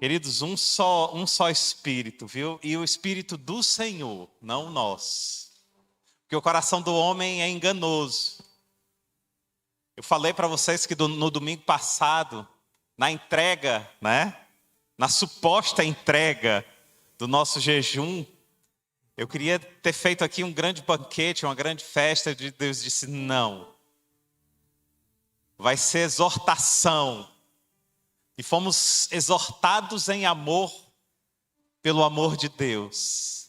Queridos, um só Espírito, viu? E o Espírito do Senhor, não nós. Porque o coração do homem é enganoso. Eu falei para vocês que no domingo passado, na entrega, né? Na suposta entrega do nosso jejum, eu queria ter feito aqui um grande banquete, uma grande festa. Deus disse, não. Vai ser exortação. E fomos exortados em amor, pelo amor de Deus.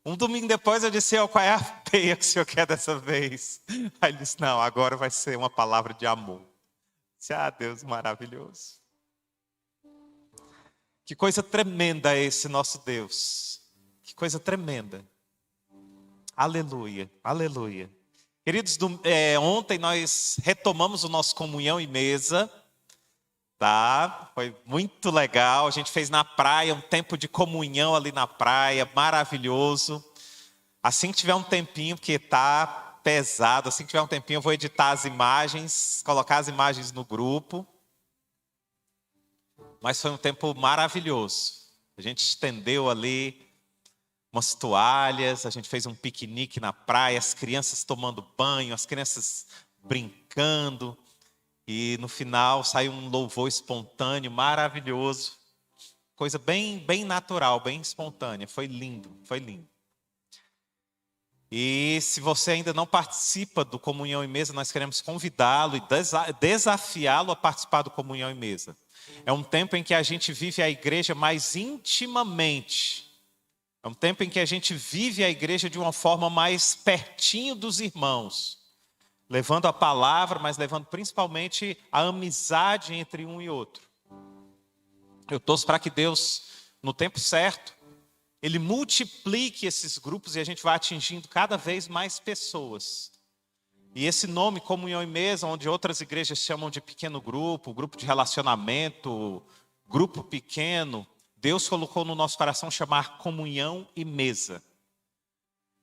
Um domingo depois eu disse, qual é a peia que o senhor quer dessa vez? Aí ele disse, não, agora vai ser uma palavra de amor. Eu disse, Deus maravilhoso. Que coisa tremenda é esse nosso Deus. Que coisa tremenda. Aleluia, aleluia. Queridos, ontem nós retomamos o nosso comunhão e mesa. Tá? Foi muito legal. A gente fez na praia um tempo de comunhão ali na praia, maravilhoso. Assim que tiver um tempinho, porque tá pesado, assim que tiver um tempinho eu vou editar as imagens, colocar as imagens no grupo. Mas foi um tempo maravilhoso. A gente estendeu ali umas toalhas, a gente fez um piquenique na praia, as crianças tomando banho, as crianças brincando. E no final saiu um louvor espontâneo, maravilhoso. Coisa bem natural, bem espontânea. Foi lindo, foi lindo. E se você ainda não participa do Comunhão e Mesa, nós queremos convidá-lo e desafiá-lo a participar do Comunhão e Mesa. É um tempo em que a gente vive a igreja mais intimamente. É um tempo em que a gente vive a igreja de uma forma mais pertinho dos irmãos. Levando a palavra, mas levando principalmente a amizade entre um e outro. Eu torço para que Deus, no tempo certo, Ele multiplique esses grupos e a gente vai atingindo cada vez mais pessoas. E esse nome, Comunhão e Mesa, onde outras igrejas chamam de pequeno grupo, grupo de relacionamento, grupo pequeno, Deus colocou no nosso coração chamar Comunhão e Mesa.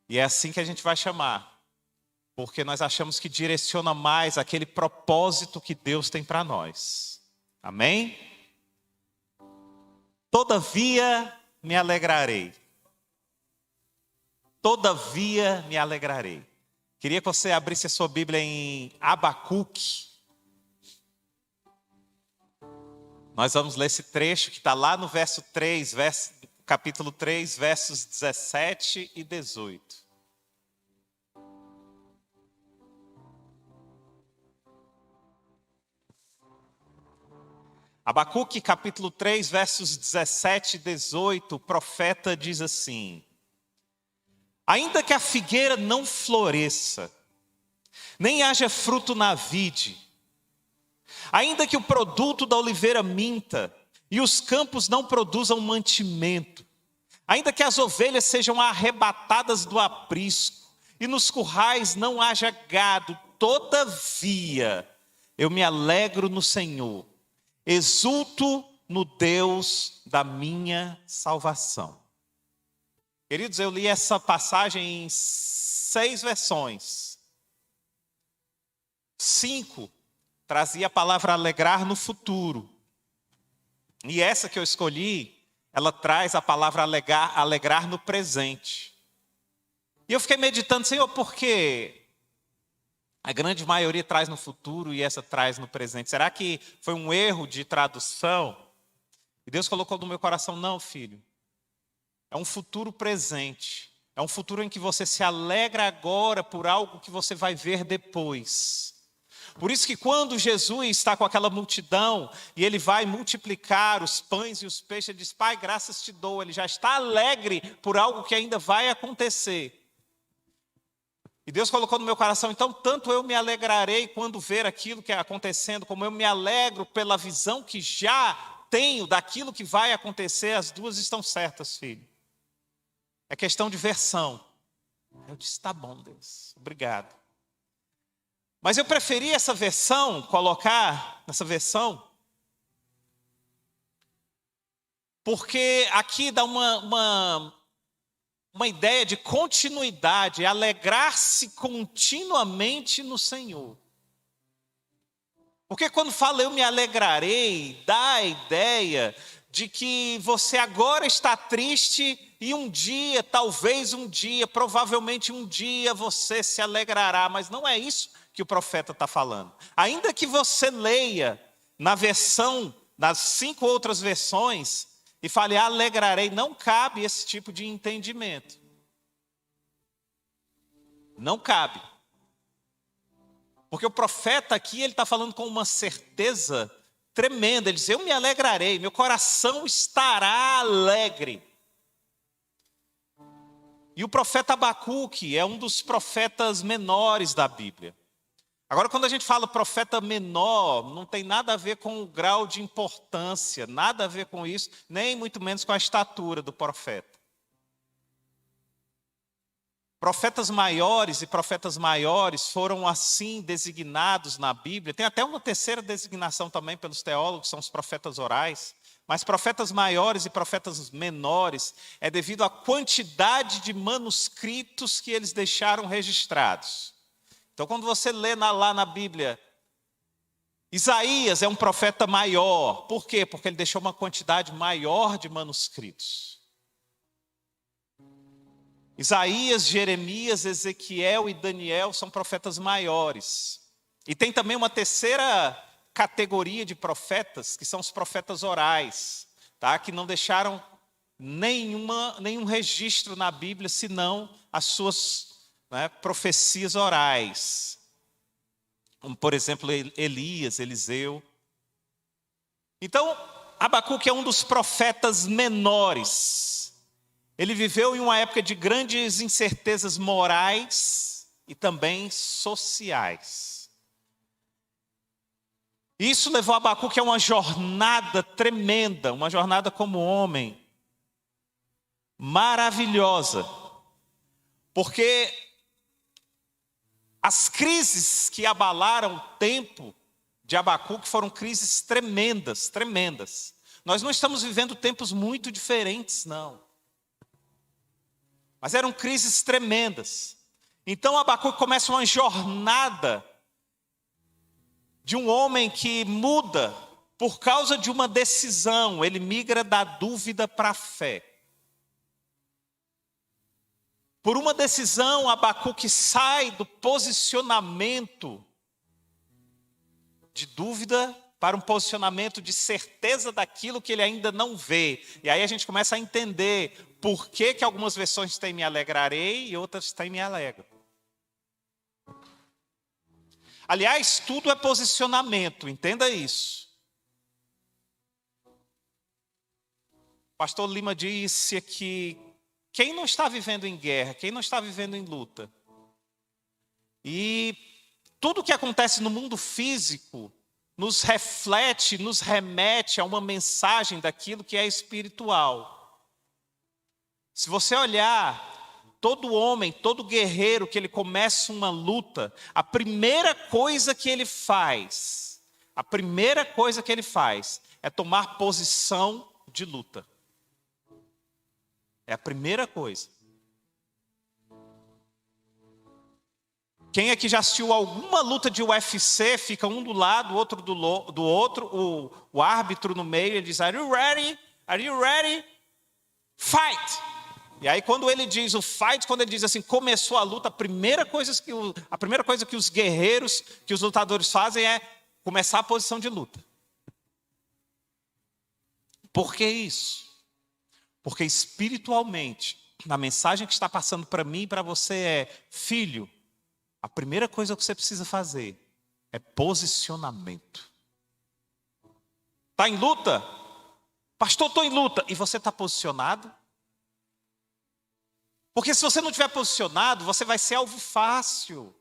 E é assim que a gente vai chamar. Porque nós achamos que direciona mais aquele propósito que Deus tem para nós. Amém? Todavia me alegrarei. Todavia me alegrarei. Queria que você abrisse a sua Bíblia em Abacuque. Nós vamos ler esse trecho que está lá no verso 3, capítulo 3, versos 17 e 18. Abacuque capítulo 3, versos 17 e 18, o profeta diz assim: ainda que a figueira não floresça, nem haja fruto na vide, ainda que o produto da oliveira minta, e os campos não produzam mantimento, ainda que as ovelhas sejam arrebatadas do aprisco, e nos currais não haja gado, todavia eu me alegro no Senhor, exulto no Deus da minha salvação. Queridos, eu li essa passagem em 6 versões. 5 trazia a palavra alegrar no futuro. E essa que eu escolhi, ela traz a palavra alegrar no presente. E eu fiquei meditando, Senhor, por que a grande maioria traz no futuro e essa traz no presente? Será que foi um erro de tradução? E Deus colocou no meu coração, não, filho. É um futuro presente. É um futuro em que você se alegra agora por algo que você vai ver depois. Por isso que quando Jesus está com aquela multidão e ele vai multiplicar os pães e os peixes, ele diz, Pai, graças te dou. Ele já está alegre por algo que ainda vai acontecer. E Deus colocou no meu coração, então tanto eu me alegrarei quando ver aquilo que é acontecendo, como eu me alegro pela visão que já tenho daquilo que vai acontecer. As duas estão certas, filho. É questão de versão. Eu disse, tá bom, Deus, obrigado. Mas eu preferi essa versão, colocar nessa versão, porque aqui dá uma ideia de continuidade, alegrar-se continuamente no Senhor. Porque quando fala eu me alegrarei, dá a ideia de que você agora está triste e um dia, talvez um dia, provavelmente um dia você se alegrará. Mas não é isso que o profeta está falando. Ainda que você leia na versão, nas 5 outras versões, e fale alegrarei, não cabe esse tipo de entendimento. Não cabe. Porque o profeta aqui, ele está falando com uma certeza tremenda. Ele diz, eu me alegrarei, meu coração estará alegre. E o profeta Abacuque é um dos profetas menores da Bíblia. Agora, quando a gente fala profeta menor, não tem nada a ver com o grau de importância, nada a ver com isso, nem muito menos com a estatura do profeta. Profetas maiores e profetas maiores foram assim designados na Bíblia. Tem até uma terceira designação também pelos teólogos, são os profetas orais. Mas profetas maiores e profetas menores é devido à quantidade de manuscritos que eles deixaram registrados. Então, quando você lê lá na Bíblia, Isaías é um profeta maior. Por quê? Porque ele deixou uma quantidade maior de manuscritos. Isaías, Jeremias, Ezequiel e Daniel são profetas maiores. E tem também uma terceira categoria de profetas, que são os profetas orais, tá? Que não deixaram nenhum registro na Bíblia, senão as suas profecias orais. Como, por exemplo, Elias, Eliseu. Então, Abacuque é um dos profetas menores. Ele viveu em uma época de grandes incertezas morais e também sociais. Isso levou Abacuque a uma jornada tremenda, uma jornada como homem, maravilhosa. Porque as crises que abalaram o tempo de Abacuque foram crises tremendas, tremendas. Nós não estamos vivendo tempos muito diferentes, não. Mas eram crises tremendas. Então Abacuque começa uma jornada de um homem que muda por causa de uma decisão. Ele migra da dúvida para a fé. Por uma decisão, Abacuque sai do posicionamento de dúvida para um posicionamento de certeza daquilo que ele ainda não vê. E aí a gente começa a entender por que algumas versões têm me alegrarei e outras têm me alegro. Aliás, tudo é posicionamento, entenda isso. O pastor Lima disse que quem não está vivendo em guerra, quem não está vivendo em luta, e tudo que acontece no mundo físico nos reflete, nos remete a uma mensagem daquilo que é espiritual. Se você olhar, todo homem, todo guerreiro que ele começa uma luta, a primeira coisa que ele faz é tomar posição de luta. É a primeira coisa. Quem aqui já assistiu alguma luta de UFC, fica um do lado, o outro do outro, o árbitro no meio, ele diz, Are you ready? Are you ready? Fight! E aí quando ele diz o fight, quando ele diz assim, começou a luta, a primeira coisa que os guerreiros, que os lutadores fazem é começar a posição de luta. Por que isso? Porque espiritualmente, a mensagem que está passando para mim e para você é, filho, a primeira coisa que você precisa fazer é posicionamento. Está em luta? Pastor, estou em luta. E você está posicionado? Porque se você não estiver posicionado, você vai ser alvo fácil.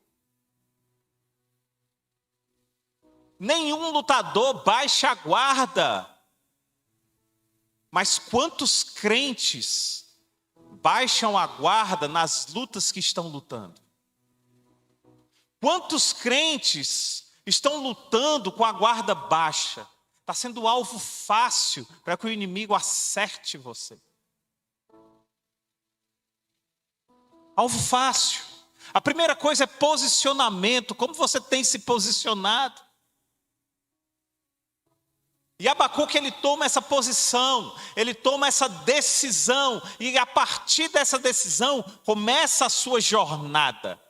Nenhum lutador baixa a guarda. Mas quantos crentes baixam a guarda nas lutas que estão lutando? Quantos crentes estão lutando com a guarda baixa? Está sendo alvo fácil para que o inimigo acerte você. Alvo fácil. A primeira coisa é posicionamento. Como você tem se posicionado? E Abacuque, ele toma essa posição, ele toma essa decisão, e a partir dessa decisão, começa a sua jornada.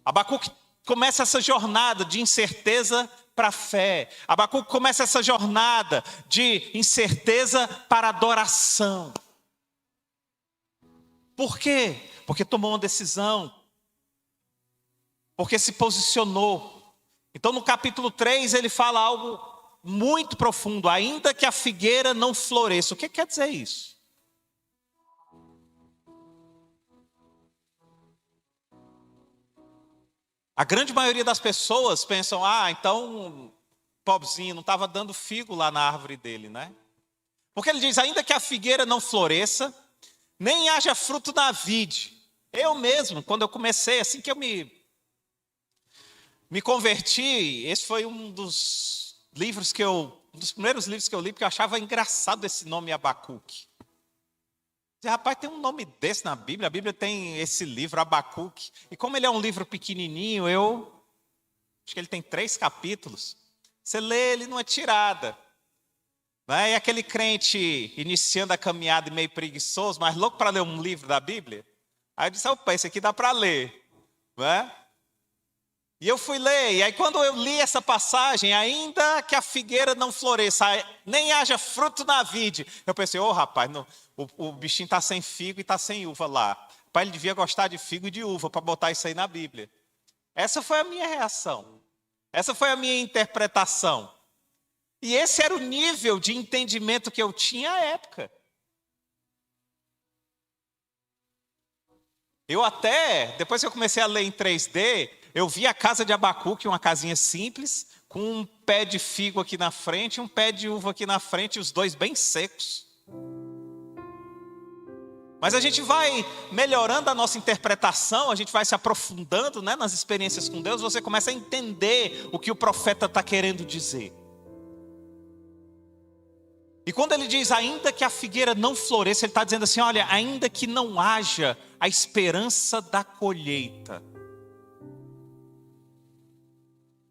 Abacuque começa essa jornada de incerteza para a fé. Abacuque começa essa jornada de incerteza para adoração. Por quê? Porque tomou uma decisão. Porque se posicionou. Então no capítulo 3 ele fala algo muito profundo. Ainda que a figueira não floresça. O que quer dizer isso? A grande maioria das pessoas pensam, então, pobrezinho, não estava dando figo lá na árvore dele, né? Porque ele diz, ainda que a figueira não floresça, nem haja fruto na vide. Eu mesmo, quando eu comecei, assim que eu me converti, esse foi um dos primeiros livros que eu li, porque eu achava engraçado esse nome Abacuque. Rapaz, tem um nome desse na Bíblia, a Bíblia tem esse livro, Abacuque. E como ele é um livro pequenininho, acho que ele tem 3 capítulos. Você lê, ele não é tirada. Né? E aquele crente iniciando a caminhada e meio preguiçoso, mas louco para ler um livro da Bíblia. Aí eu disse, opa, esse aqui dá para ler. Né? E eu fui ler, e aí quando eu li essa passagem, ainda que a figueira não floresça, nem haja fruto na vide, eu pensei, rapaz, o bichinho está sem figo e está sem uva lá. Pai, ele devia gostar de figo e de uva para botar isso aí na Bíblia. Essa foi a minha reação. Essa foi a minha interpretação. E esse era o nível de entendimento que eu tinha à época. Eu até, depois que eu comecei a ler em 3D, eu vi a casa de Abacuque, uma casinha simples, com um pé de figo aqui na frente, um pé de uva aqui na frente, os dois bem secos. Mas a gente vai melhorando a nossa interpretação, a gente vai se aprofundando, né, nas experiências com Deus, você começa a entender o que o profeta está querendo dizer. E quando ele diz, ainda que a figueira não floresça, ele está dizendo assim, olha, ainda que não haja a esperança da colheita.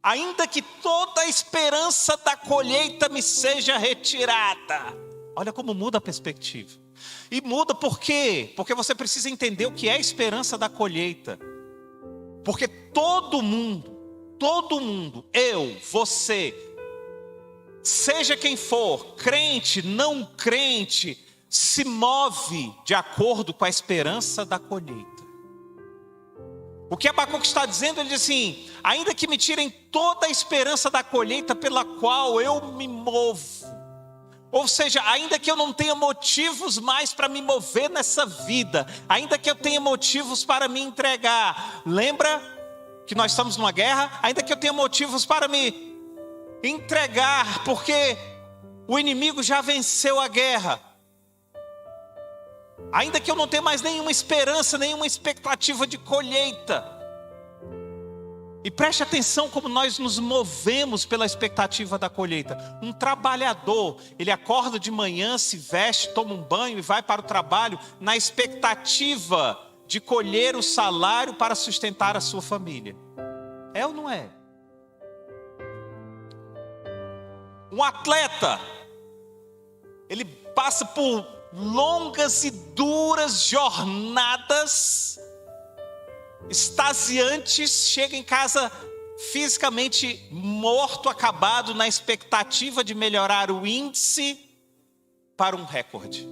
Ainda que toda a esperança da colheita me seja retirada. Olha como muda a perspectiva. E muda por quê? Porque você precisa entender o que é a esperança da colheita. Porque todo mundo, eu, você, seja quem for, crente, não crente, se move de acordo com a esperança da colheita. O que Abacuque está dizendo, ele diz assim, ainda que me tirem toda a esperança da colheita pela qual eu me movo, ou seja, ainda que eu não tenha motivos mais para me mover nessa vida, ainda que eu tenha motivos para me entregar, lembra que nós estamos numa guerra? Ainda que eu tenha motivos para me entregar, porque o inimigo já venceu a guerra, ainda que eu não tenha mais nenhuma esperança, nenhuma expectativa de colheita. E preste atenção como nós nos movemos pela expectativa da colheita. Um trabalhador, ele acorda de manhã, se veste, toma um banho e vai para o trabalho na expectativa de colher o salário para sustentar a sua família. É ou não é? Um atleta, ele passa por longas e duras jornadas extasiantes, chega em casa fisicamente morto, acabado, na expectativa de melhorar o índice para um recorde,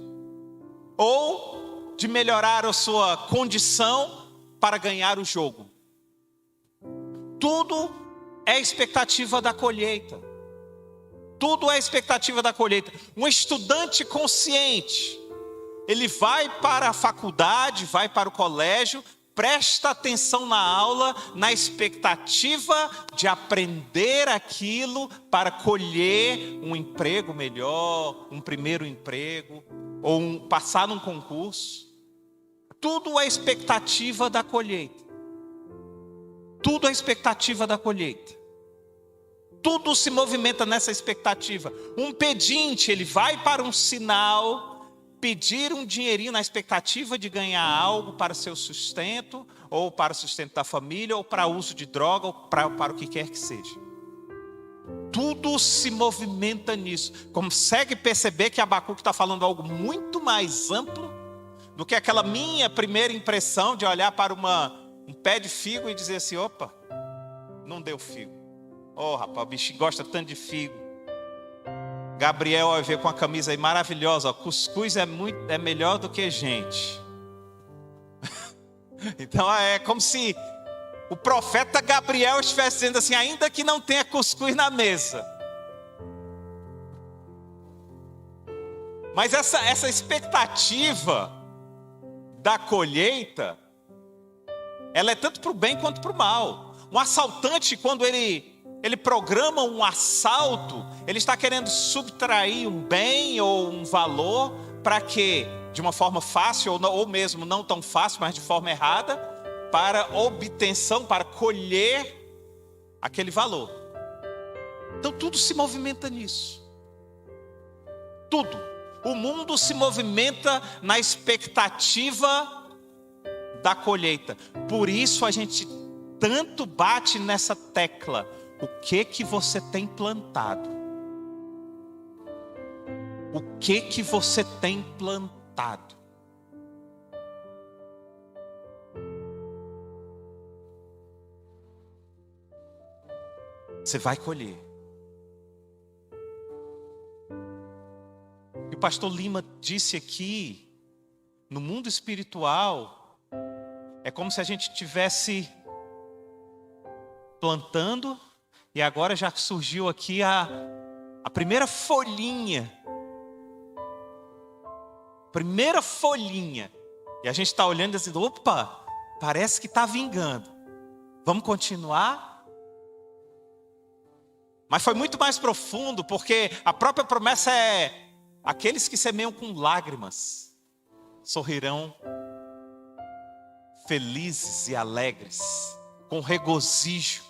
ou de melhorar a sua condição para ganhar o jogo. Tudo é expectativa da colheita. Tudo é expectativa da colheita. Um estudante consciente, ele vai para a faculdade, vai para o colégio, presta atenção na aula, na expectativa de aprender aquilo para colher um emprego melhor, um primeiro emprego, ou passar num concurso. Tudo é expectativa da colheita. Tudo é expectativa da colheita. Tudo se movimenta nessa expectativa. Um pedinte, ele vai para um sinal, pedir um dinheirinho na expectativa de ganhar algo para seu sustento, ou para o sustento da família, ou para uso de droga, ou para o que quer que seja. Tudo se movimenta nisso. Consegue perceber que Abacuque está falando algo muito mais amplo do que aquela minha primeira impressão de olhar para um pé de figo e dizer assim: opa, não deu figo. Oh, rapaz, o bichinho gosta tanto de figo. Gabriel vai ver com a camisa aí maravilhosa, ó, cuscuz é melhor do que gente. Então é como se o profeta Gabriel estivesse dizendo assim: ainda que não tenha cuscuz na mesa. Mas essa expectativa da colheita, ela é tanto para o bem quanto para o mal. Um assaltante, quando ele programa um assalto, ele está querendo subtrair um bem ou um valor para que, de uma forma fácil ou mesmo não tão fácil, mas de forma errada, para obtenção, para colher aquele valor. Então tudo se movimenta nisso. Tudo. O mundo se movimenta na expectativa da colheita. Por isso a gente tanto bate nessa tecla. O que você tem plantado? O que você tem plantado? Você vai colher. E o pastor Lima disse aqui, no mundo espiritual, é como se a gente estivesse plantando e agora já surgiu aqui a primeira folhinha. Primeira folhinha. E a gente está olhando e dizendo: opa, parece que está vingando. Vamos continuar? Mas foi muito mais profundo, porque a própria promessa é: aqueles que semeiam com lágrimas sorrirão felizes e alegres, com regozijo.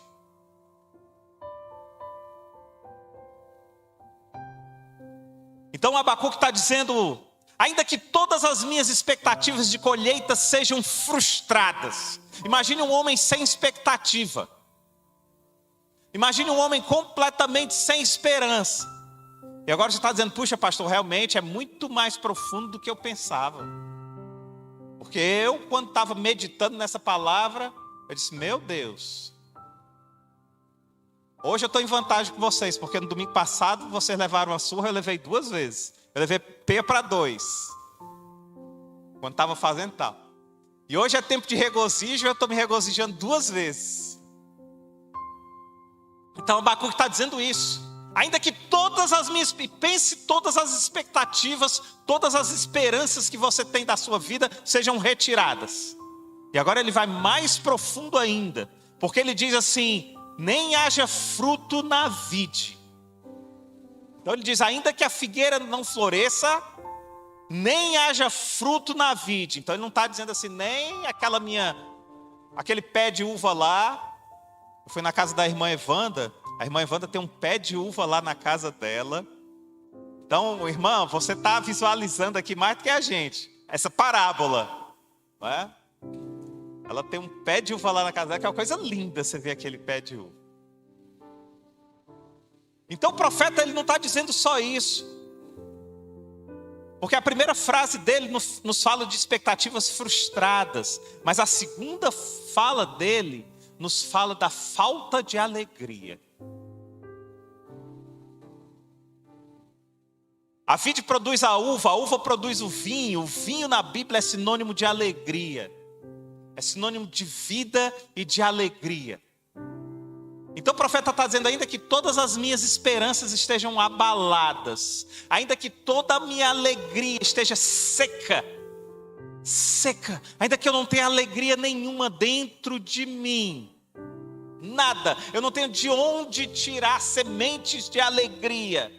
Então Abacuque está dizendo: ainda que todas as minhas expectativas de colheita sejam frustradas. Imagine um homem sem expectativa. Imagine um homem completamente sem esperança. E agora você está dizendo: puxa, pastor, realmente é muito mais profundo do que eu pensava. Porque eu, quando estava meditando nessa palavra, eu disse: meu Deus. Hoje eu estou em vantagem com vocês, porque no domingo passado vocês levaram uma surra, eu levei 2 vezes. Eu levei P para 2. Quando estava fazendo tal. E hoje é tempo de regozijo, eu estou me regozijando 2 vezes. Então Abacuque está dizendo isso. Ainda que todas as minhas, pense todas as expectativas, todas as esperanças que você tem da sua vida sejam retiradas. E agora ele vai mais profundo ainda. Porque ele diz assim: nem haja fruto na vide. Então ele diz: ainda que a figueira não floresça, nem haja fruto na vide. Então ele não está dizendo assim, nem aquele pé de uva lá. Eu fui na casa da irmã Evanda. A irmã Evanda tem um pé de uva lá na casa dela. Então, irmã, você está visualizando aqui mais do que a gente essa parábola, não é? Ela tem um pé de uva lá na casa dela, que é uma coisa linda você ver aquele pé de uva. Então o profeta, ele não está dizendo só isso. Porque a primeira frase dele nos fala de expectativas frustradas. Mas a segunda fala dele nos fala da falta de alegria. A vide produz a uva produz o vinho na Bíblia é sinônimo de alegria. É sinônimo de vida e de alegria. Então o profeta está dizendo: ainda que todas as minhas esperanças estejam abaladas, ainda que toda a minha alegria esteja seca, ainda que eu não tenha alegria nenhuma dentro de mim, nada, eu não tenho de onde tirar sementes de alegria.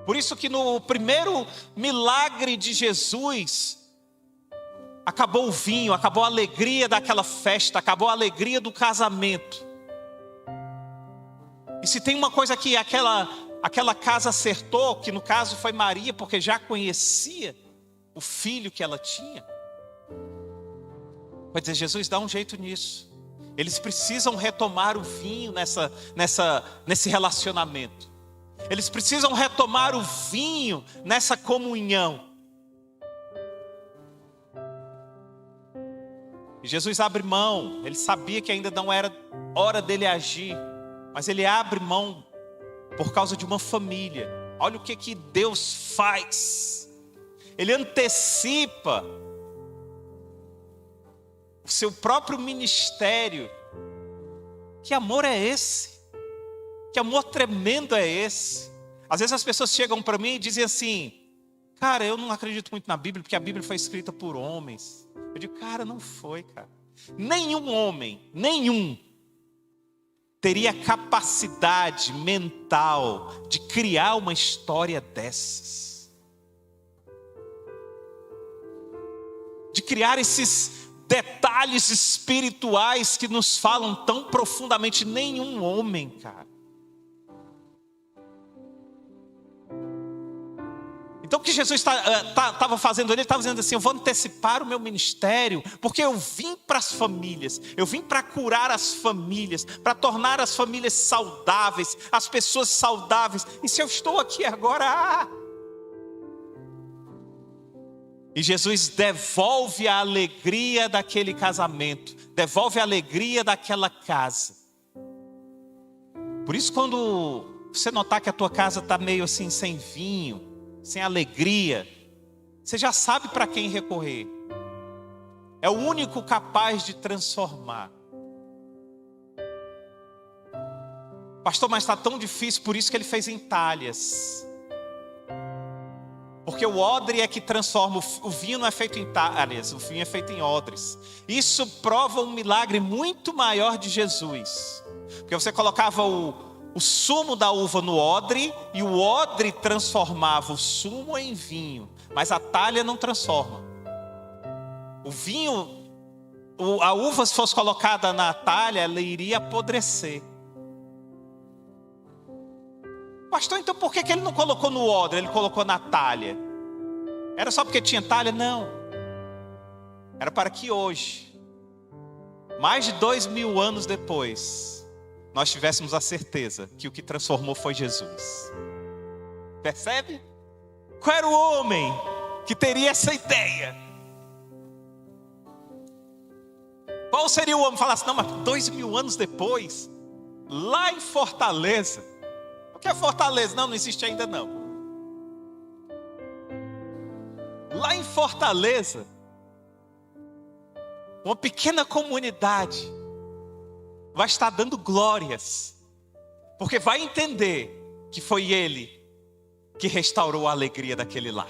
Por isso que no primeiro milagre de Jesus, acabou o vinho, acabou a alegria daquela festa, acabou a alegria do casamento. E se tem uma coisa que aquela casa acertou, que no caso foi Maria, porque já conhecia o filho que ela tinha, vai dizer: Jesus, dá um jeito nisso. Eles precisam retomar o vinho nesse relacionamento. Eles precisam retomar o vinho nessa comunhão. E Jesus abre mão. Ele sabia que ainda não era hora dele agir, mas ele abre mão por causa de uma família. Olha o que Deus faz. Ele antecipa o seu próprio ministério. Que amor é esse? Que amor tremendo é esse? Às vezes as pessoas chegam para mim e dizem assim: cara, eu não acredito muito na Bíblia, porque a Bíblia foi escrita por homens. Eu digo: cara, não foi, cara. Nenhum homem, teria capacidade mental de criar uma história dessas. De criar esses detalhes espirituais que nos falam tão profundamente. Nenhum homem, cara. Então o que Jesus estava fazendo ali, ele estava dizendo assim: eu vou antecipar o meu ministério, porque eu vim para as famílias, eu vim para curar as famílias, para tornar as famílias saudáveis, as pessoas saudáveis. E se eu estou aqui agora, E Jesus devolve a alegria daquele casamento, devolve a alegria daquela casa. Por isso, quando você notar que a tua casa está meio assim, sem vinho, sem alegria, você já sabe para quem recorrer. É o único capaz de transformar. Pastor, mas está tão difícil, por isso que ele fez em talhas. Porque o odre é que transforma, o vinho não é feito em talhas, o vinho é feito em odres. Isso prova um milagre muito maior de Jesus. Porque você colocava o sumo da uva no odre, e o odre transformava o sumo em vinho, mas a talha não transforma. O vinho, a uva, se fosse colocada na talha, ela iria apodrecer. Pastor, então por que ele não colocou no odre, ele colocou na talha? Era só porque tinha talha? Não. Era para que hoje, mais de 2000 anos depois, nós tivéssemos a certeza que o que transformou foi Jesus. Percebe? Qual era o homem que teria essa ideia? Qual seria o homem que falasse: não, mas 2000 anos depois, lá em Fortaleza. O que é Fortaleza? Não existe ainda não. Lá em Fortaleza, uma pequena comunidade vai estar dando glórias, porque vai entender que foi ele que restaurou a alegria daquele lar.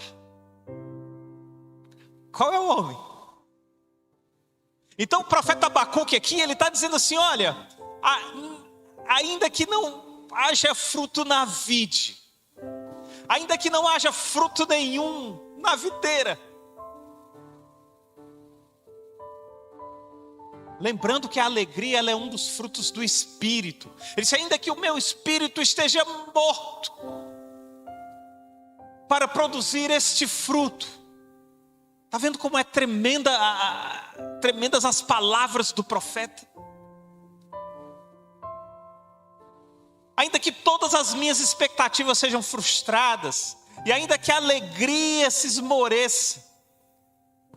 Qual é o homem? Então o profeta Abacuque aqui, ele está dizendo assim: olha, ainda que não haja fruto na vide, ainda que não haja fruto nenhum na videira, lembrando que a alegria, ela é um dos frutos do Espírito. Ele disse: ainda que o meu espírito esteja morto, para produzir este fruto. Está vendo como é tremendas as palavras do profeta? Ainda que todas as minhas expectativas sejam frustradas, e ainda que a alegria se esmoreça,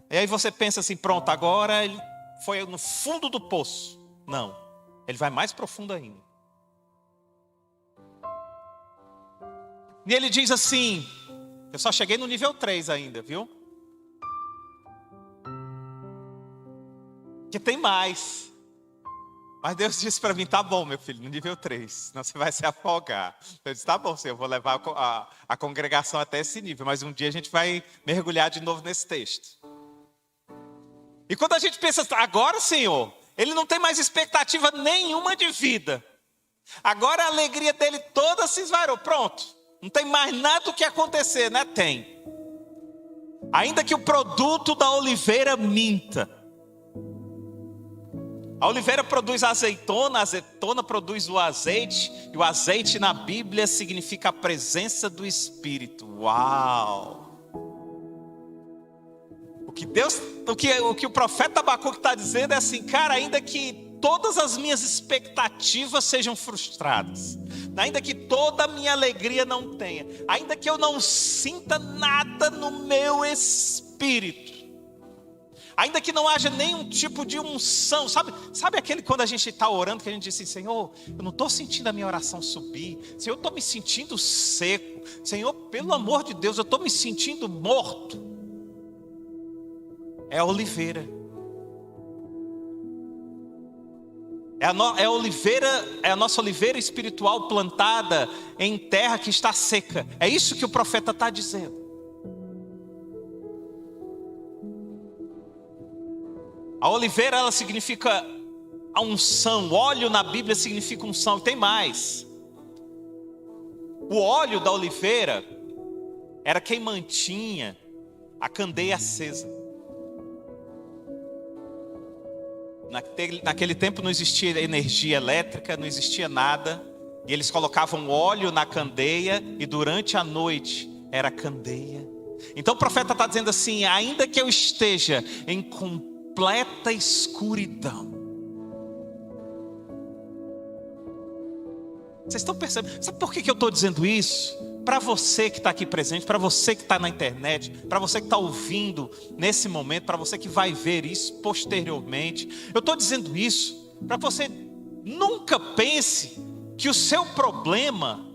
e aí você pensa assim: pronto, agora ele foi no fundo do poço. Não, ele vai mais profundo ainda. E ele diz assim: eu só cheguei no nível 3 ainda, viu? Que tem mais. Mas Deus disse para mim: tá bom, meu filho, no nível 3, senão você vai se afogar. Eu disse: tá bom, Senhor, eu vou levar a congregação até esse nível, mas um dia a gente vai mergulhar de novo nesse texto. E quando a gente pensa: agora, Senhor, ele não tem mais expectativa nenhuma de vida, agora a alegria dele toda se esvairou, pronto, não tem mais nada o que acontecer, né? Tem. Ainda que o produto da oliveira minta. A oliveira produz a azeitona produz o azeite, e o azeite na Bíblia significa a presença do Espírito. Uau! O que o profeta Abacuque está dizendo é assim: cara, ainda que todas as minhas expectativas sejam frustradas, ainda que toda a minha alegria não tenha, ainda que eu não sinta nada no meu espírito, ainda que não haja nenhum tipo de unção, sabe aquele quando a gente está orando, que a gente diz assim: Senhor, eu não estou sentindo a minha oração subir, Senhor, eu estou me sentindo seco, Senhor, pelo amor de Deus, eu estou me sentindo morto. É a oliveira. É a nossa oliveira espiritual plantada em terra que está seca. É isso que o profeta está dizendo. A oliveira, ela significa a unção. O óleo na Bíblia significa unção. E tem mais. O óleo da oliveira era quem mantinha a candeia acesa. Naquele tempo não existia energia elétrica, não existia nada. E eles colocavam óleo na candeia e durante a noite era candeia. Então o profeta está dizendo assim: ainda que eu esteja em completa escuridão. Vocês estão percebendo? Sabe por que eu estou dizendo isso? Para você que está aqui presente, para você que está na internet, para você que está ouvindo nesse momento, para você que vai ver isso posteriormente. Eu estou dizendo isso para que você nunca pense que o seu problema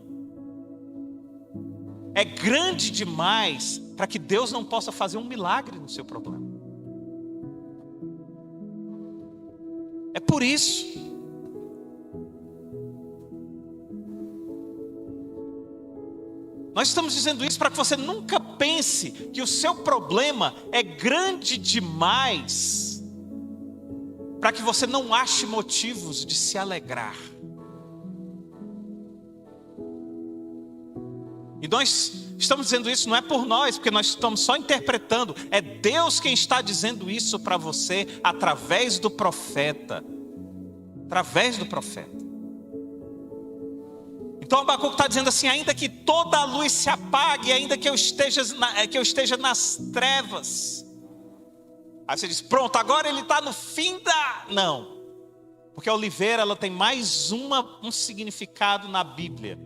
é grande demais para que Deus não possa fazer um milagre no seu problema. É por isso. Nós estamos dizendo isso para que você nunca pense que o seu problema é grande demais para que você não ache motivos de se alegrar. E nós estamos dizendo isso não é por nós, porque nós estamos só interpretando. É Deus quem está dizendo isso para você através do profeta. Através do profeta. Então Abacuque está dizendo assim: ainda que toda a luz se apague, ainda que eu esteja nas trevas. Aí você diz: pronto, agora ele está no fim da... Não, porque a oliveira, ela tem mais um significado na Bíblia.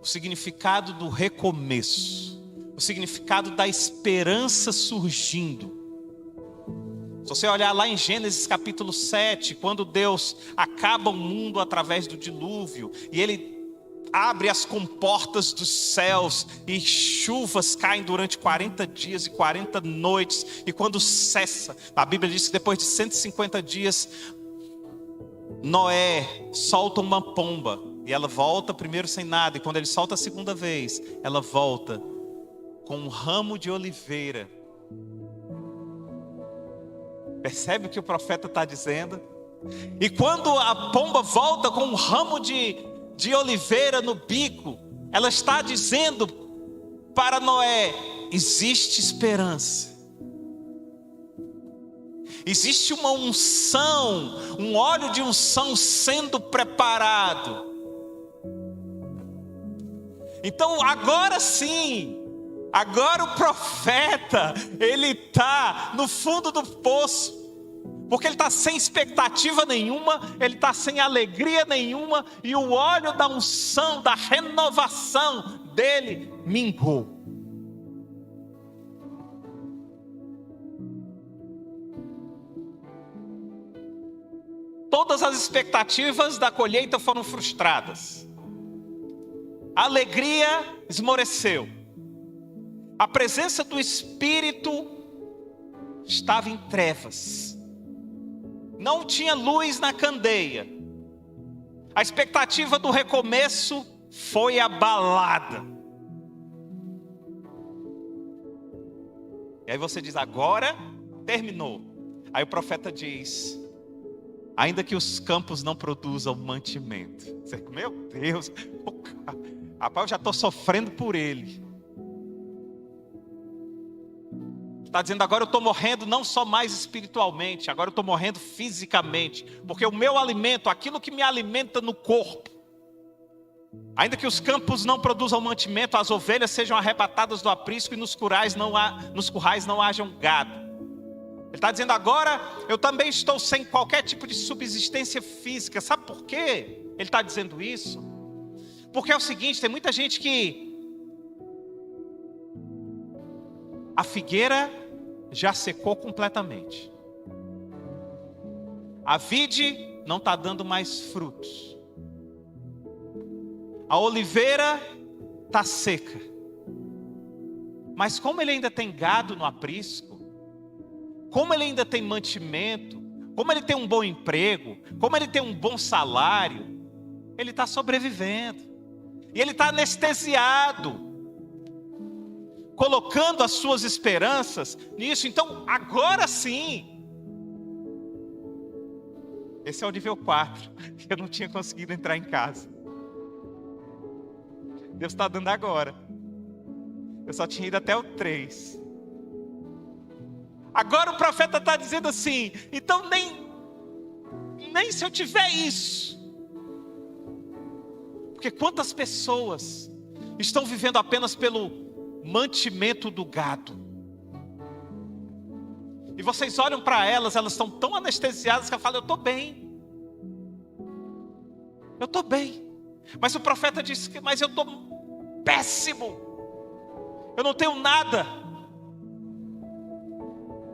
O significado do recomeço, o significado da esperança surgindo. Se você olhar lá em Gênesis capítulo 7, quando Deus acaba o mundo através do dilúvio, e Ele abre as comportas dos céus, e chuvas caem durante 40 dias e 40 noites, e quando cessa, a Bíblia diz que depois de 150 dias, Noé solta uma pomba, e ela volta primeiro sem nada, e quando ele solta a segunda vez, ela volta com um ramo de oliveira. Percebe o que o profeta está dizendo? E quando a pomba volta com um ramo de oliveira no bico, ela está dizendo para Noé: existe esperança. Existe uma unção, um óleo de unção sendo preparado. Então agora sim, agora o profeta, ele está no fundo do poço, porque ele está sem expectativa nenhuma, ele está sem alegria nenhuma, e o óleo da unção, da renovação dele mingou. Todas as expectativas da colheita foram frustradas. A alegria esmoreceu. A presença do Espírito estava em trevas. Não tinha luz na candeia. A expectativa do recomeço foi abalada. E aí você diz: agora terminou. Aí o profeta diz: ainda que os campos não produzam mantimento. Você, meu Deus, rapaz, eu já estou sofrendo por ele. Está dizendo: agora eu estou morrendo não só mais espiritualmente, agora eu estou morrendo fisicamente, porque o meu alimento, aquilo que me alimenta no corpo, ainda que os campos não produzam mantimento, as ovelhas sejam arrebatadas do aprisco e nos currais não hajam gado. Ele está dizendo, agora eu também estou sem qualquer tipo de subsistência física. Sabe por quê? Ele está dizendo isso. Porque é o seguinte, tem muita gente que a figueira já secou completamente. A vide não está dando mais frutos. A oliveira está seca. Mas como ele ainda tem gado no aprisco, como ele ainda tem mantimento, como ele tem um bom emprego, como ele tem um bom salário, ele está sobrevivendo. E ele está anestesiado, colocando as suas esperanças nisso. Então, agora sim, esse é o nível 4, que eu não tinha conseguido entrar em casa. Deus está dando agora. Eu só tinha ido até o 3. Agora o profeta está dizendo assim, então nem se eu tiver isso. Porque quantas pessoas estão vivendo apenas pelo mantimento do gado? E vocês olham para elas estão tão anestesiadas que elas falam, eu estou bem. Eu estou bem. Mas o profeta disse, mas eu estou péssimo. Eu não tenho nada.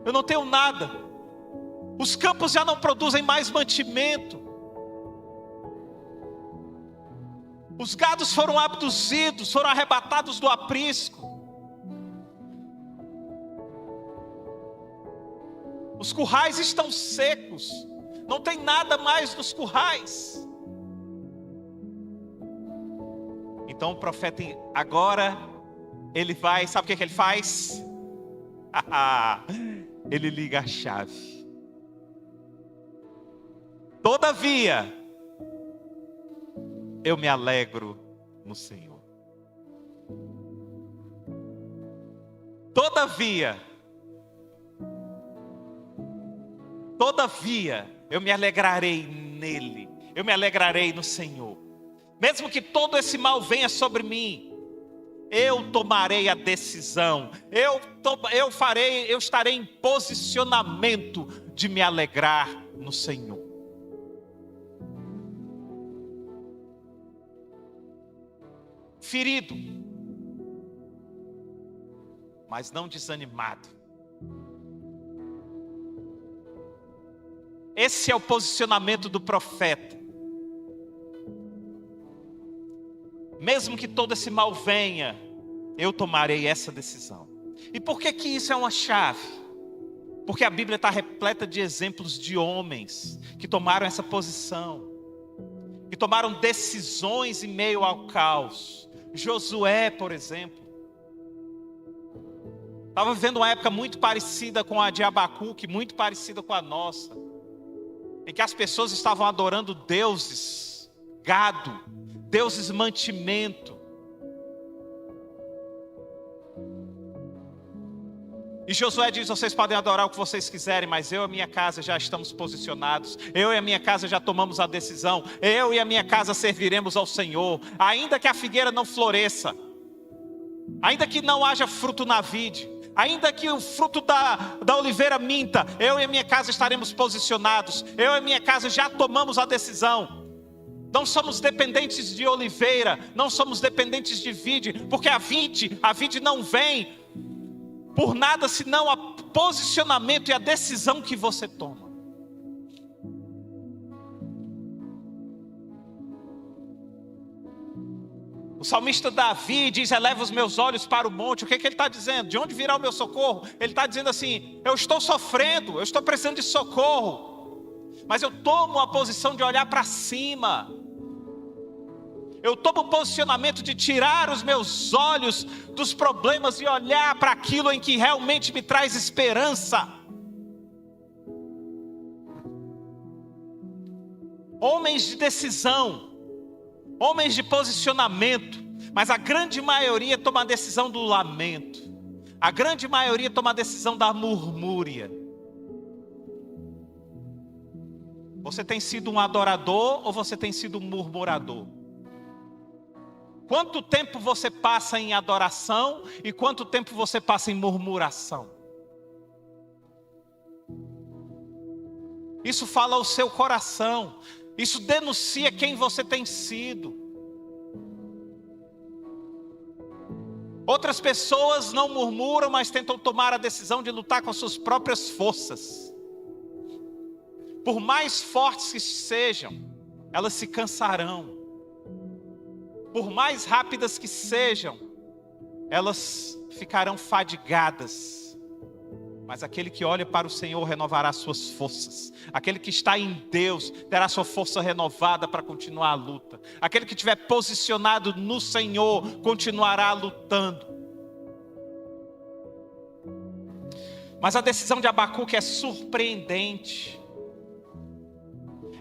Eu não tenho nada. Os campos já não produzem mais mantimento. Os gados foram abduzidos, foram arrebatados do aprisco. Os currais estão secos. Não tem nada mais nos currais. Então o profeta agora, ele vai, sabe o que ele faz? Ele liga a chave. Todavia, eu me alegro no Senhor. Todavia, eu me alegrarei nele. Eu me alegrarei no Senhor. Mesmo que todo esse mal venha sobre mim, eu tomarei a decisão. Eu estarei em posicionamento de me alegrar no Senhor. Ferido, mas não desanimado. Esse é o posicionamento do profeta. Mesmo que todo esse mal venha, eu tomarei essa decisão. E por que isso é uma chave? Porque a Bíblia está repleta de exemplos de homens que tomaram essa posição, que tomaram decisões em meio ao caos. Josué, por exemplo, estava vivendo uma época muito parecida com a de Abacuque, muito parecida com a nossa, em que as pessoas estavam adorando deuses, gado, deuses mantimento. E Josué diz, vocês podem adorar o que vocês quiserem, mas eu e a minha casa já estamos posicionados. Eu e a minha casa já tomamos a decisão. Eu e a minha casa serviremos ao Senhor. Ainda que a figueira não floresça, ainda que não haja fruto na vide, ainda que o fruto da oliveira minta, eu e a minha casa estaremos posicionados. Eu e a minha casa já tomamos a decisão. Não somos dependentes de oliveira, não somos dependentes de vide, porque a vide não vem por nada senão o posicionamento e a decisão que você toma. O salmista Davi diz, eleva os meus olhos para o monte. O que ele está dizendo? De onde virá o meu socorro? Ele está dizendo assim, eu estou sofrendo, eu estou precisando de socorro, mas eu tomo a posição de olhar para cima. Eu tomo o posicionamento de tirar os meus olhos dos problemas e olhar para aquilo em que realmente me traz esperança. Homens de decisão, homens de posicionamento, mas a grande maioria toma a decisão do lamento. A grande maioria toma a decisão da murmúria. Você tem sido um adorador ou você tem sido um murmurador? Quanto tempo você passa em adoração e quanto tempo você passa em murmuração? Isso fala ao seu coração. Isso denuncia quem você tem sido. Outras pessoas não murmuram, mas tentam tomar a decisão de lutar com as suas próprias forças. Por mais fortes que sejam, elas se cansarão. Por mais rápidas que sejam, elas ficarão fadigadas. Mas aquele que olha para o Senhor renovará suas forças. Aquele que está em Deus terá sua força renovada para continuar a luta. Aquele que estiver posicionado no Senhor continuará lutando. Mas a decisão de Abacuque é surpreendente.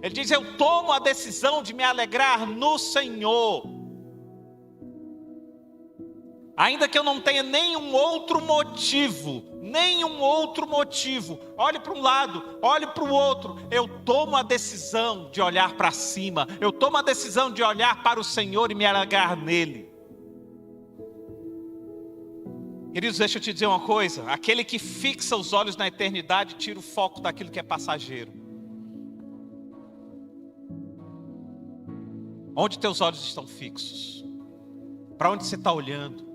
Ele diz: eu tomo a decisão de me alegrar no Senhor. Ainda que eu não tenha nenhum outro motivo, olhe para um lado, olhe para o outro, eu tomo a decisão de olhar para cima, eu tomo a decisão de olhar para o Senhor e me alegrar nele. Queridos, deixa eu te dizer uma coisa, aquele que fixa os olhos na eternidade, tira o foco daquilo que é passageiro. Onde teus olhos estão fixos? Para onde você está olhando?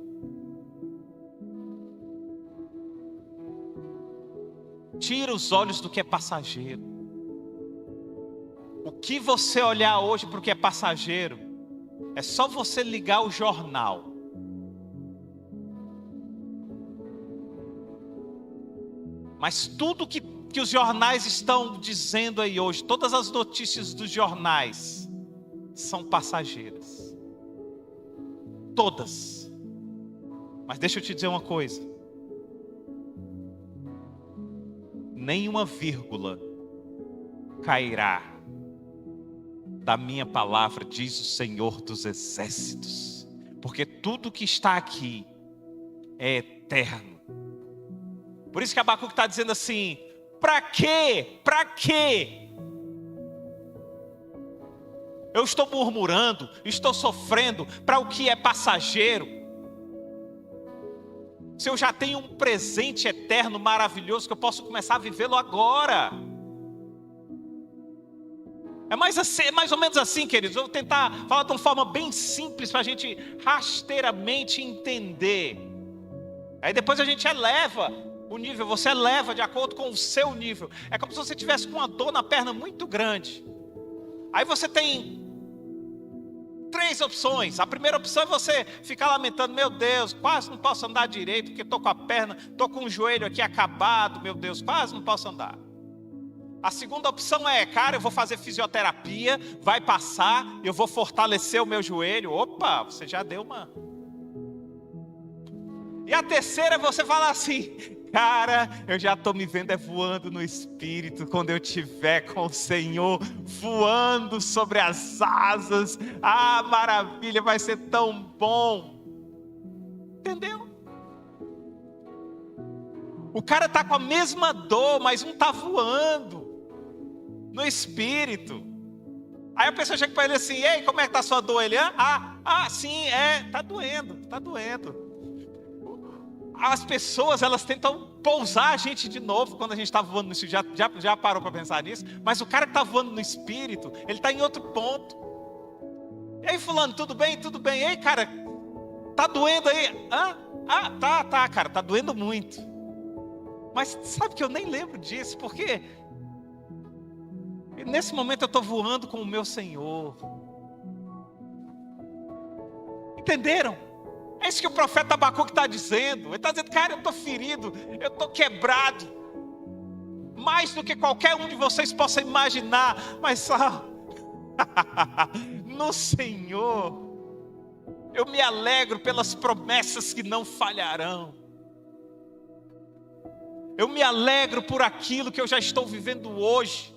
Tira os olhos do que é passageiro. O que você olhar hoje para o que é passageiro, é só você ligar o jornal. Mas tudo que os jornais estão dizendo aí hoje, todas as notícias dos jornais, são passageiras. Todas. Mas deixa eu te dizer uma coisa. Nenhuma vírgula cairá da minha palavra, diz o Senhor dos Exércitos. Porque tudo que está aqui é eterno. Por isso que Abacuque está dizendo assim: para quê? Para quê? Eu estou murmurando, estou sofrendo para o que é passageiro. Se eu já tenho um presente eterno maravilhoso que eu posso começar a vivê-lo agora. É mais ou menos assim, queridos. Eu vou tentar falar de uma forma bem simples para a gente rasteiramente entender. Aí depois a gente eleva o nível, você eleva de acordo com o seu nível. É como se você tivesse com uma dor na perna muito grande. Aí você tem 3 opções. A primeira opção é você ficar lamentando: meu Deus, quase não posso andar direito, porque estou com a perna, estou com o joelho aqui acabado, meu Deus, quase não posso andar. A segunda opção é: cara, eu vou fazer fisioterapia, vai passar, eu vou fortalecer o meu joelho. Opa, você já deu uma. E a terceira é você falar assim: cara, eu já estou me vendo voando no Espírito, quando eu estiver com o Senhor, voando sobre as asas. Ah, maravilha, vai ser tão bom. Entendeu? O cara está com a mesma dor, mas um está voando no Espírito. Aí a pessoa chega para ele assim: ei, como é que está a sua dor? Ele: sim, está doendo, está doendo. As pessoas, elas tentam pousar a gente de novo quando a gente está voando no Espírito. Já parou para pensar nisso? Mas o cara que está voando no Espírito, ele está em outro ponto. E aí, fulano, tudo bem? Tudo bem. Ei, cara, tá doendo aí? Tá, cara, tá doendo muito. Mas sabe que eu nem lembro disso, porque nesse momento eu estou voando com o meu Senhor. Entenderam? É isso que o profeta Abacuque está dizendo. Ele está dizendo: cara, eu estou ferido, eu estou quebrado, mais do que qualquer um de vocês possa imaginar. Mas no Senhor eu me alegro pelas promessas que não falharão. Eu me alegro por aquilo que eu já estou vivendo hoje,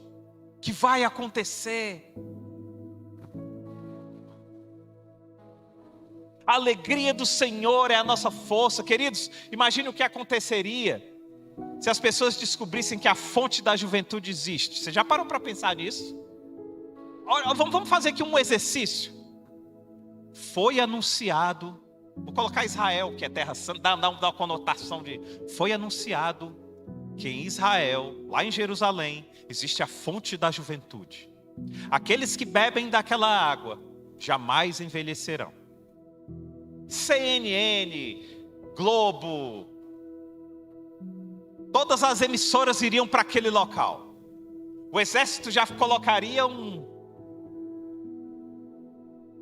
que vai acontecer. A alegria do Senhor é a nossa força. Queridos, imagine o que aconteceria se as pessoas descobrissem que a fonte da juventude existe. Você já parou para pensar nisso? Vamos fazer aqui um exercício. Foi anunciado, vou colocar Israel, que é terra santa, dá uma conotação de... Foi anunciado que em Israel, lá em Jerusalém, existe a fonte da juventude. Aqueles que bebem daquela água jamais envelhecerão. CNN, Globo, todas as emissoras iriam para aquele local. O exército já colocaria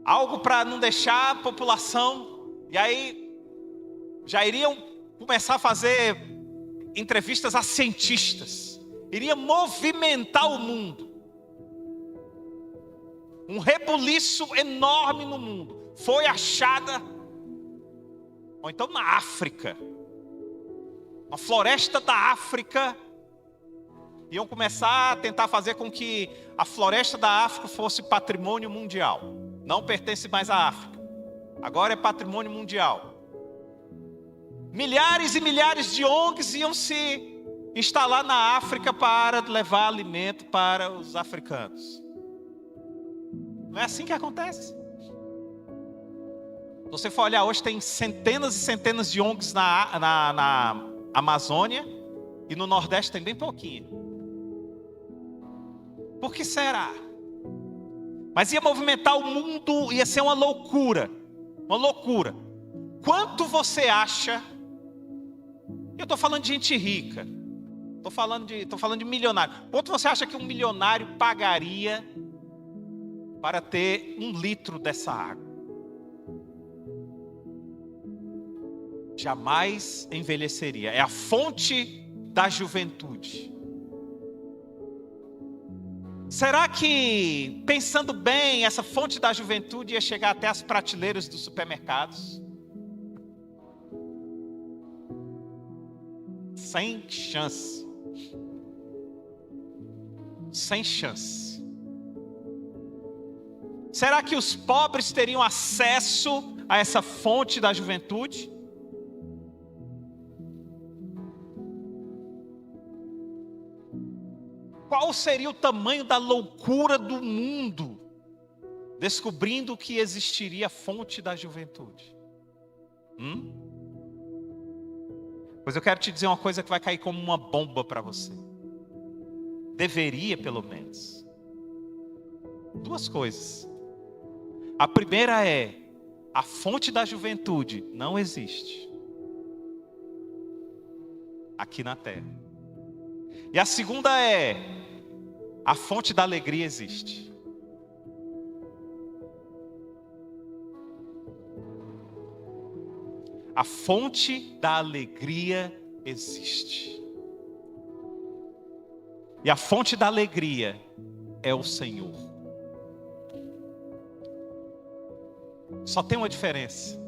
algo para não deixar a população, e aí já iriam começar a fazer entrevistas a cientistas. Iria movimentar o mundo. Um rebuliço enorme no mundo. Foi achada, ou então na África, uma floresta da África. Iam começar a tentar fazer com que a floresta da África fosse patrimônio mundial. Não pertence mais à África. Agora é patrimônio mundial. Milhares e milhares de ONGs iam se instalar na África para levar alimento para os africanos. Não é assim que acontece. Se você for olhar hoje, tem centenas e centenas de ONGs na Amazônia, e no Nordeste tem bem pouquinho. Por que será? Mas ia movimentar o mundo, ia ser uma loucura. Uma loucura. Quanto você acha? Eu estou falando de gente rica. Estou falando de milionário. Quanto você acha que um milionário pagaria para ter 1 litro dessa água? Jamais envelheceria. É a fonte da juventude. Será que, pensando bem, essa fonte da juventude ia chegar até as prateleiras dos supermercados? Sem chance. Sem chance. Será que os pobres teriam acesso a essa fonte da juventude? Qual seria o tamanho da loucura do mundo descobrindo que existiria a fonte da juventude? Pois eu quero te dizer uma coisa que vai cair como uma bomba para você. Deveria, pelo menos. 2 coisas. A primeira é: a fonte da juventude não existe aqui na terra. E a segunda é: a fonte da alegria existe. A fonte da alegria existe. E a fonte da alegria é o Senhor. Só tem uma diferença.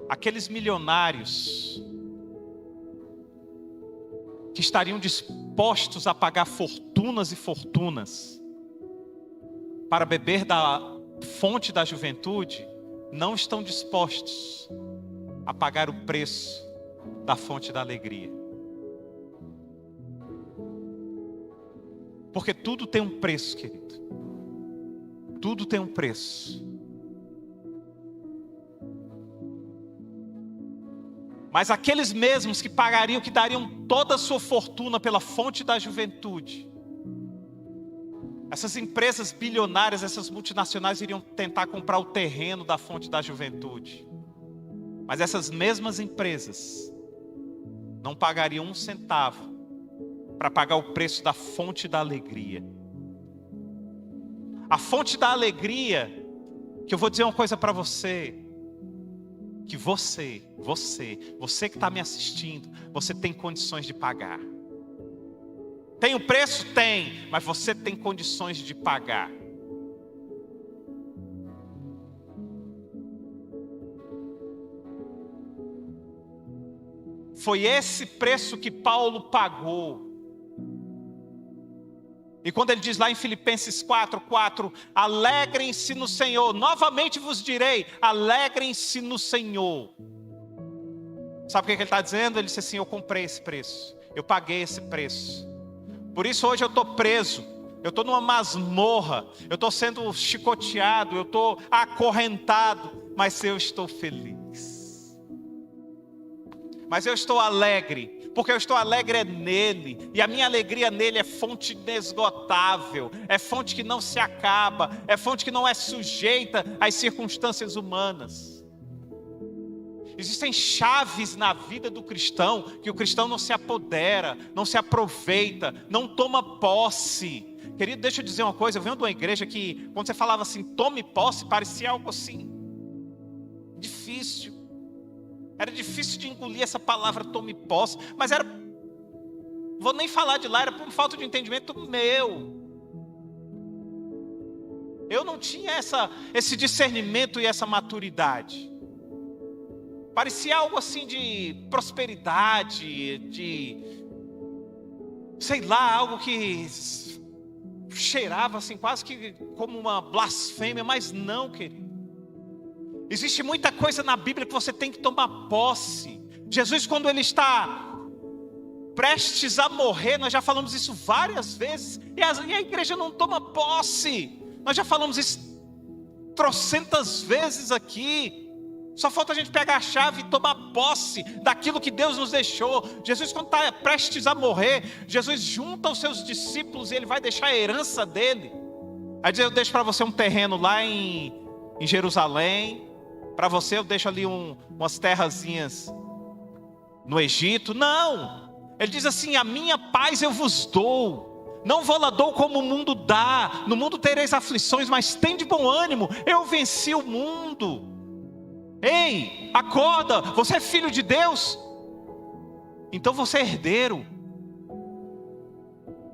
Aqueles milionários que estariam dispostos a pagar fortunas e fortunas para beber da fonte da juventude, não estão dispostos a pagar o preço da fonte da alegria. Porque tudo tem um preço, querido. Tudo tem um preço. Mas aqueles mesmos que pagariam, que dariam toda a sua fortuna pela fonte da juventude, essas empresas bilionárias, essas multinacionais iriam tentar comprar o terreno da fonte da juventude. Mas essas mesmas empresas não pagariam 1 centavo para pagar o preço da fonte da alegria. A fonte da alegria, que eu vou dizer uma coisa para você, que você que está me assistindo, você tem condições de pagar. Tem o preço? Tem, mas você tem condições de pagar. Foi esse preço que Paulo pagou. E quando ele diz lá em Filipenses 4:4, alegrem-se no Senhor. Novamente vos direi, alegrem-se no Senhor. Sabe o que ele está dizendo? Ele disse assim: eu comprei esse preço, eu paguei esse preço. Por isso hoje eu estou preso, eu estou numa masmorra, eu estou sendo chicoteado, eu estou acorrentado, mas eu estou feliz. Mas eu estou alegre, porque eu estou alegre nele. E a minha alegria nele é fonte inesgotável, é fonte que não se acaba, é fonte que não é sujeita às circunstâncias humanas. Existem chaves na vida do cristão que o cristão não se apodera, não se aproveita, não toma posse. Querido, deixa eu dizer uma coisa, eu venho de uma igreja que, quando você falava assim, tome posse, parecia algo assim, difícil. Era difícil de engolir essa palavra tome posse, mas era, vou nem falar de lá, era por falta de entendimento meu. Eu não tinha esse discernimento e essa maturidade. Parecia algo assim de prosperidade, de, sei lá, algo que cheirava assim quase que como uma blasfêmia, mas não, querido. Existe muita coisa na Bíblia que você tem que tomar posse. Jesus, quando ele está prestes a morrer, nós já falamos isso várias vezes, e a igreja não toma posse. Nós já falamos isso trocentas vezes aqui. Só falta a gente pegar a chave e tomar posse daquilo que Deus nos deixou. Jesus, quando está prestes a morrer, Jesus junta os seus discípulos e ele vai deixar a herança dele. Aí diz, eu deixo para você um terreno lá em Jerusalém. Para você eu deixo ali umas terrazinhas no Egito. Não, ele diz assim, a minha paz eu vos dou, não vou-la dou como o mundo dá. No mundo tereis aflições, mas tende bom ânimo, eu venci o mundo. Ei, acorda, você é filho de Deus, então você é herdeiro.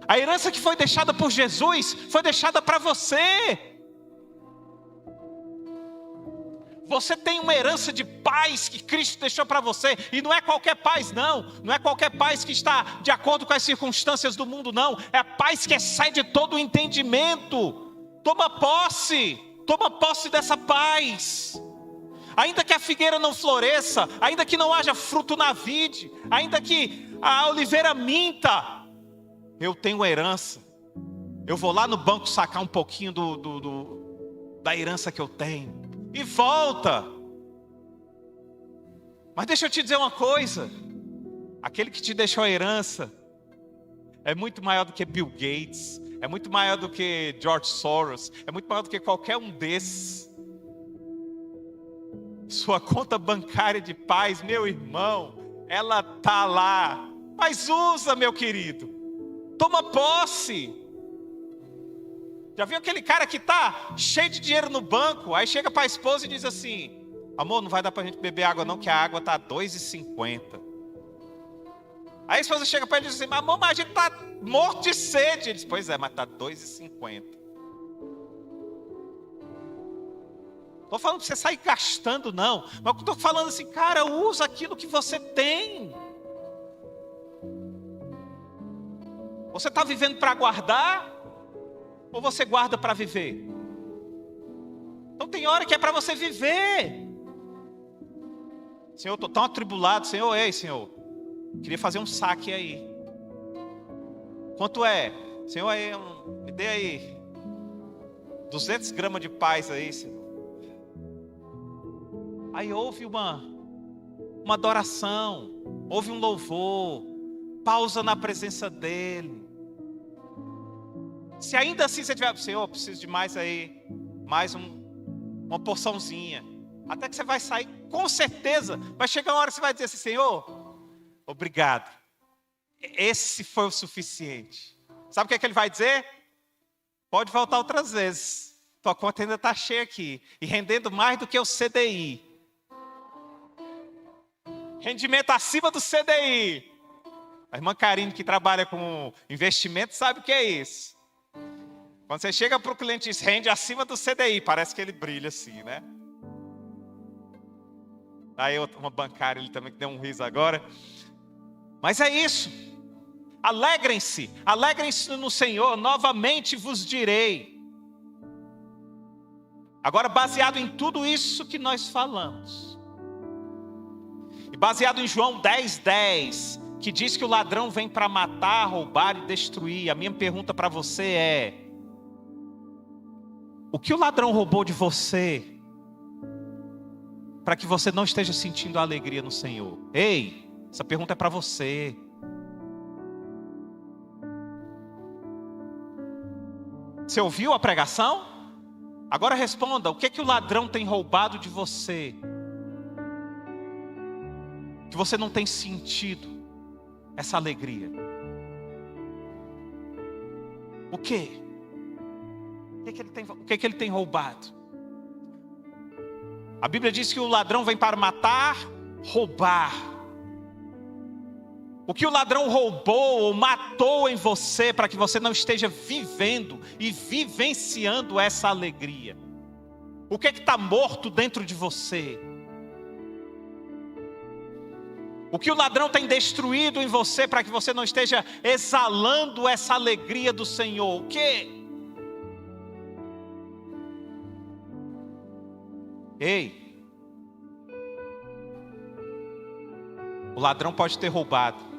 A herança que foi deixada por Jesus foi deixada para você. Você tem uma herança de paz que Cristo deixou para você. E não é qualquer paz não. Não é qualquer paz que está de acordo com as circunstâncias do mundo não. É a paz que excede todo o entendimento. Toma posse dessa paz. Ainda que a figueira não floresça, ainda que não haja fruto na vide, ainda que a oliveira minta, eu tenho uma herança. Eu vou lá no banco sacar um pouquinho da herança que eu tenho. E volta. Mas deixa eu te dizer uma coisa. Aquele que te deixou a herança é muito maior do que Bill Gates, é muito maior do que George Soros, é muito maior do que qualquer um desses. Sua conta bancária de paz, meu irmão, ela está lá. Mas usa, meu querido. Toma posse. Já viu aquele cara que está cheio de dinheiro no banco, aí chega para a esposa e diz assim, amor, não vai dar para a gente beber água não, que a água está R$2,50. Aí a esposa chega para ele e diz assim, amor, mas a gente está morto de sede. Ele diz, pois é, mas está R$2,50. Estou falando para você sair gastando não, mas eu estou falando assim, cara, usa aquilo que você tem. Você está vivendo para guardar? Ou você guarda para viver? Então tem hora que é para você viver. Senhor, eu estou tão atribulado. Senhor, ei, Senhor, queria fazer um saque aí. Quanto é? Senhor, aí, me dê aí 200 gramas de paz aí, Senhor. Aí houve uma adoração, houve um louvor, pausa na presença dele. Se ainda assim você tiver, Senhor, eu preciso de mais aí, mais uma porçãozinha. Até que você vai sair, com certeza, vai chegar uma hora que você vai dizer assim, Senhor, obrigado. Esse foi o suficiente. Sabe o que ele vai dizer? Pode voltar outras vezes. Tua conta ainda está cheia aqui. E rendendo mais do que o CDI. Rendimento acima do CDI. A irmã Karine, que trabalha com investimento, sabe o que é isso. Quando você chega para o cliente e diz, rende acima do CDI, parece que ele brilha assim, né? Aí uma bancária, ele também que deu um riso agora. Mas é isso. Alegrem-se no Senhor, novamente vos direi. Agora, baseado em tudo isso que nós falamos, e baseado em João 10:10, que diz que o ladrão vem para matar, roubar e destruir, a minha pergunta para você é, o que o ladrão roubou de você, para que você não esteja sentindo a alegria no Senhor? Ei, Essa pergunta é para você. Você ouviu a pregação? Agora responda, o que é que o ladrão tem roubado de você? Que você não tem sentido essa alegria. O quê? O que é que ele tem roubado? A Bíblia diz que o ladrão vem para matar, roubar. O que o ladrão roubou ou matou em você para que você não esteja vivendo e vivenciando essa alegria? O que é que está morto dentro de você? O que o ladrão tem destruído em você para que você não esteja exalando essa alegria do Senhor? O quê? Ei! O ladrão pode ter roubado.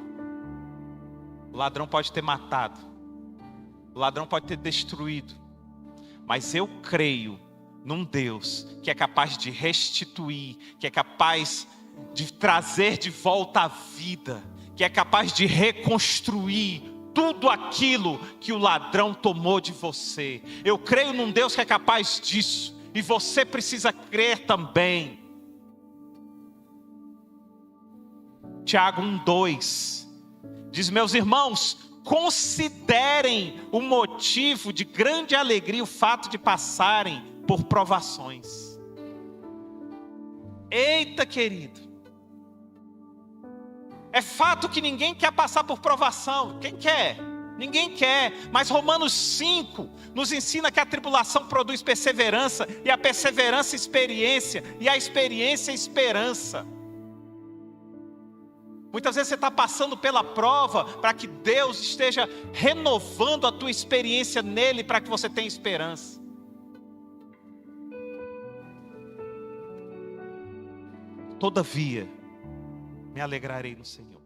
O ladrão pode ter matado. O ladrão pode ter destruído. Mas eu creio num Deus que é capaz de restituir, que é capaz de trazer de volta a vida, que é capaz de reconstruir tudo aquilo que o ladrão tomou de você. Eu creio num Deus que é capaz disso, e você precisa crer também. Tiago 1:2 diz: meus irmãos, considerem o motivo de grande alegria o fato de passarem por provações. Eita, querido, é fato que ninguém quer passar por provação. Quem quer? Ninguém quer. Mas Romanos 5 nos ensina que a tribulação produz perseverança, e a perseverança experiência, e a experiência esperança. Muitas vezes você está passando pela prova para que Deus esteja renovando a tua experiência nele, para que você tenha esperança. Todavia, me alegrarei no Senhor.